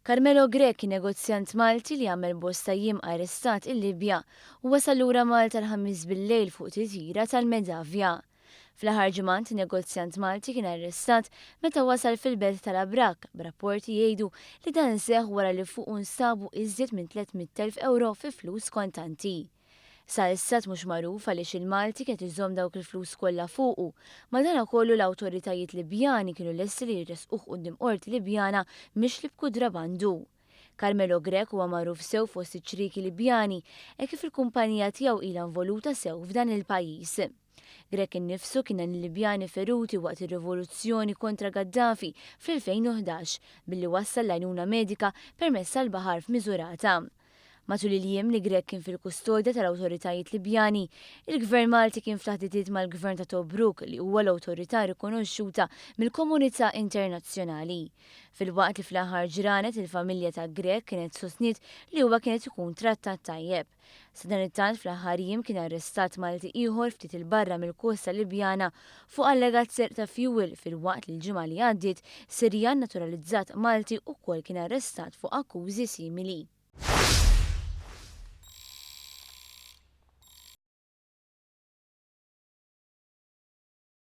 Carmelo Grek, negozjant Malti li għamel bosta jiem arrestat il-Libja u wasal lura Malta l-ħamis bil-lejl fuq titjira tal-Medavja. Fl-aħħar ġimgħat negozjant Malti kien arrestat meta wasal fil-belt tal-Abrak, b'rapporti jgħidu li dan seħ wara li fuq nsabu iżjed minn 300,000 euro fi flus kontanti. Sa issat mhux magħruf għaliex il-Malti kienet iżomm dawk il-flus kollha fuqu, madankollu l-awtoritajiet Libjani kienu lesti li jresquh quddiem qorti Libjana mhix li b'kudrabandu. Carmelo Grek huwa magħruf sew fost iċ-ċriki Libjani e kif il-kumpanija tiegħu ilha involuta sew f'dan il-pajjiż. Grek innifsu kien il-Libjani feruti waqt ir-rivoluzzjoni kontra Gaddafi fl-2011 billi wassal l-għajnuna medika permezz tal-baħar f'Miżurata. Matul il-jiem li Grek kien fil-kustodja tal-awtoritajiet Libjani, il-Gvern Malti kien f'taħdidiet mal-Gvern ta' Tobruk li huwa l-awtorità rikonoxxuta mill-komunità internazzjonali. Fil-waqt li fl-aħħar ġranet il-familja ta' Grek kienet sostniet li huwa kienet ikun trattat tajjeb. Sa dan it-tant fl-aħħar jiem kien arrestat Malti ieħor ftit il-barra mill-kosta Libjana fuq allegat serq ta' fuel fil-waqt li l-ġimgħa li għaddiet Sirjan naturalizzat Malti wkoll kien arrestat fuq akkużi simili.